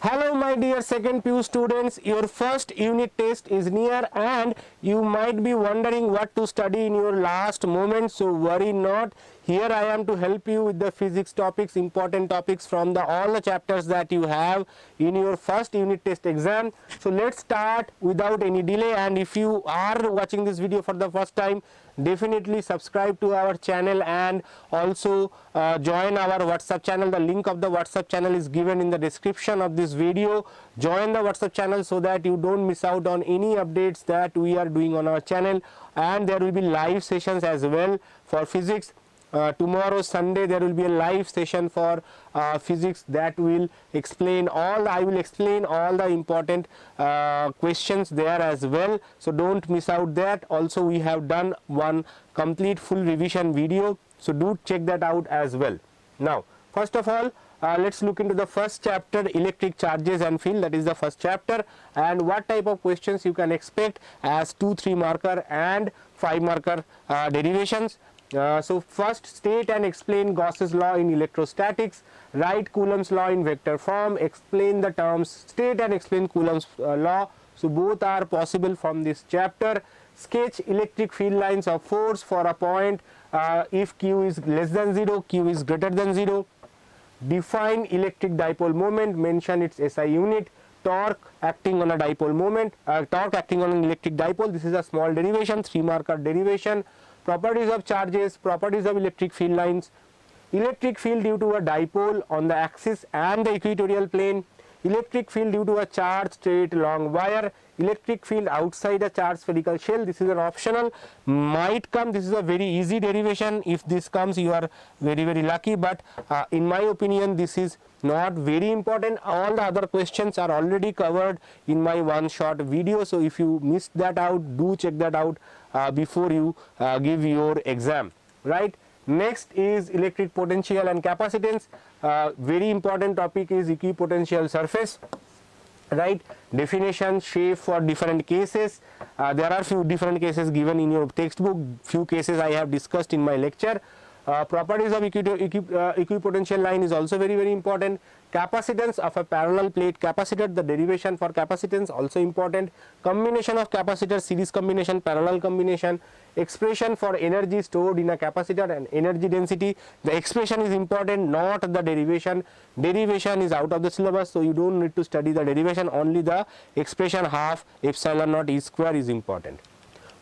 Hello my dear second PU students, your first unit test is near and you might be wondering what to study in your last moment, so worry not. Here I am to help you with the physics topics, important topics from all the chapters that you have in your first unit test exam. So let's start without any delay, and if you are watching this video for the first time, definitely subscribe to our channel and also join our WhatsApp channel. The link of the WhatsApp channel is given in the description of this video. Join the WhatsApp channel so that you don't miss out on any updates that we are doing on our channel, and there will be live sessions as well for physics. Tomorrow Sunday there will be a live session for physics that will explain I will explain all the important questions there as well, so don't miss out that. Also we have done one complete full revision video, so do check that out as well. Now first of all, let's look into the first chapter, electric charges and field. That is the first chapter, and what type of questions you can expect as 2, 3 marker and 5 marker derivations. So first, state and explain Gauss's law in electrostatics, write Coulomb's law in vector form, explain the terms state and explain Coulomb's law. So both are possible from this chapter. Sketch electric field lines of force for a point if Q is less than 0, Q is greater than 0. Define electric dipole moment, mention its SI unit. Torque acting on a dipole moment, torque acting on an electric dipole. This is a small derivation, 3 marker derivation. Properties of charges, properties of electric field lines, electric field due to a dipole on the axis and the equatorial plane, electric field due to a charged straight long wire, electric field outside a charged spherical shell. This is an optional, might come. This is a very easy derivation. If this comes, you are very lucky, but in my opinion this is not very important. All the other questions are already covered in my one short video, so if you missed that out, do check that out before you give your exam, right? Next is electric potential and capacitance. Very important topic is equipotential surface, right? Definition, shape for different cases. There are few different cases given in your textbook, few cases I have discussed in my lecture. Properties of equipotential line is also very important. Capacitance of a parallel plate capacitor, the derivation for capacitance also important. Combination of capacitor, series combination, parallel combination. Expression for energy stored in a capacitor and energy density. The expression is important, not the derivation. Derivation is out of the syllabus, so you don't need to study the derivation, only the expression half epsilon naught E square is important.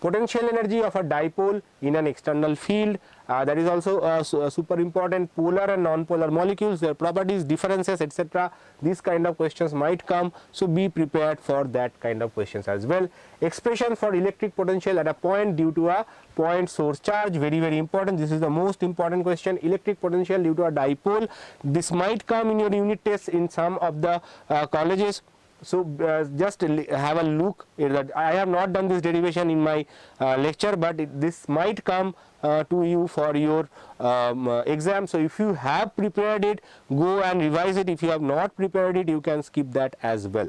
Potential energy of a dipole in an external field, that is also super important. Polar and non-polar molecules, their properties, differences, etc. These kind of questions might come, so be prepared for that kind of questions as well. Expression for electric potential at a point due to a point source charge, very important. This is the most important question. Electric potential due to a dipole, this might come in your unit tests in some of the colleges. So just have a look. I have not done this derivation in my lecture, but this might come to you for your exam. So if you have prepared it, go and revise it. If you have not prepared it, you can skip that as well.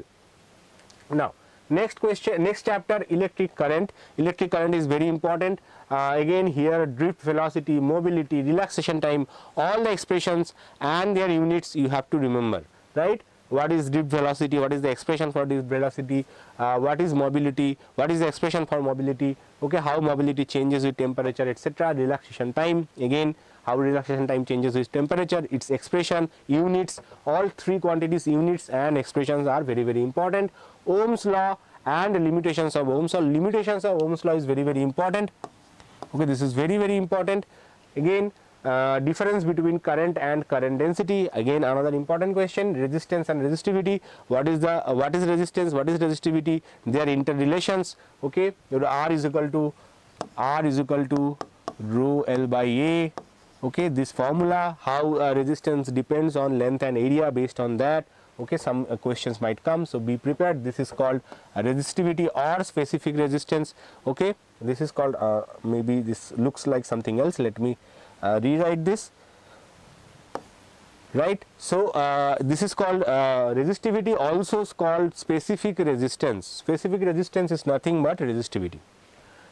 Now next question, next chapter, electric current. Electric current is very important. Again here, drift velocity, mobility, relaxation time, all the expressions and their units you have to remember, right? What is drift velocity, what is the expression for drift velocity, what is mobility, what is the expression for mobility, okay, how mobility changes with temperature, etc. Relaxation time, again how relaxation time changes with temperature, its expression, units, all 3 quantities, units and expressions are very important. Ohm's law and limitations of Ohm's law. Limitations of Ohm's law is very important, okay, this is very important. Again, difference between current and current density, again another important question. Resistance and resistivity, what is resistance, what is resistivity, their interrelations, okay. R is equal to rho L by A, okay, this formula, how resistance depends on length and area, based on that, okay, some questions might come, so be prepared. This is called resistivity or specific resistance, okay. This is called maybe this looks like something else, let me rewrite this, right. So this is called resistivity, also called specific resistance. Specific resistance is nothing but resistivity.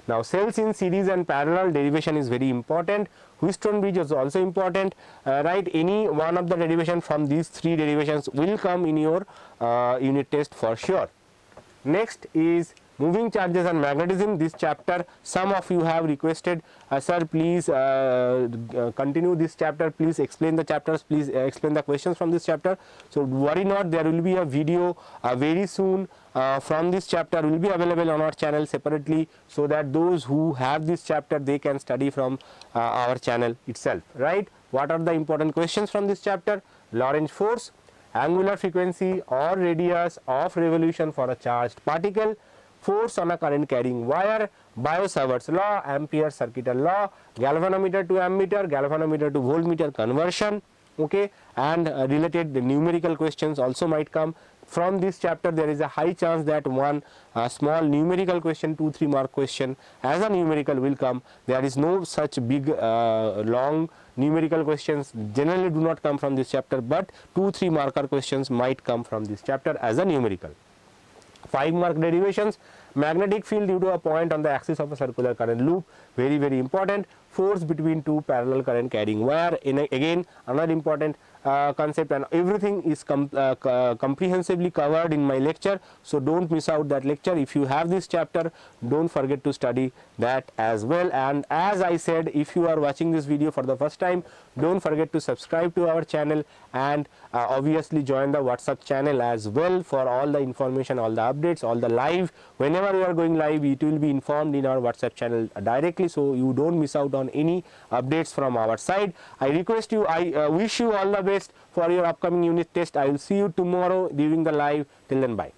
Now cells in series and parallel derivation is very important. Wheatstone bridge is also important, right? Any one of the derivation from these three derivations will come in your unit test for sure. Next is moving charges and magnetism. This chapter some of you have requested, sir please continue this chapter, please explain the chapters, please explain the questions from this chapter. So worry not, there will be a video very soon from this chapter will be available on our channel separately, so that those who have this chapter they can study from our channel itself, right? What are the important questions from this chapter? Lorentz force, angular frequency or radius of revolution for a charged particle, force on a current carrying wire, Biot-Savart's law, Ampere circuital law, galvanometer to ammeter, galvanometer to voltmeter conversion, okay, and related numerical questions also might come. From this chapter there is a high chance that one small numerical question, 2-3 mark question as a numerical will come. There is no such big long numerical questions generally do not come from this chapter, but 2-3 marker questions might come from this chapter as a numerical. 5 mark derivations, magnetic field due to a point on the axis of a circular current loop, very important. Force between two parallel current carrying wire, again another important concept, and everything is comprehensively covered in my lecture, so don't miss out that lecture. If you have this chapter, don't forget to study that as well. And as I said, if you are watching this video for the first time, don't forget to subscribe to our channel and obviously join the WhatsApp channel as well for all the information, all the updates, all the live. Whenever you are going live, it will be informed in our WhatsApp channel directly, so you don't miss out on any updates from our side. I request you, I wish you all the best for your upcoming unit test. I will see you tomorrow during the live. Till then, bye.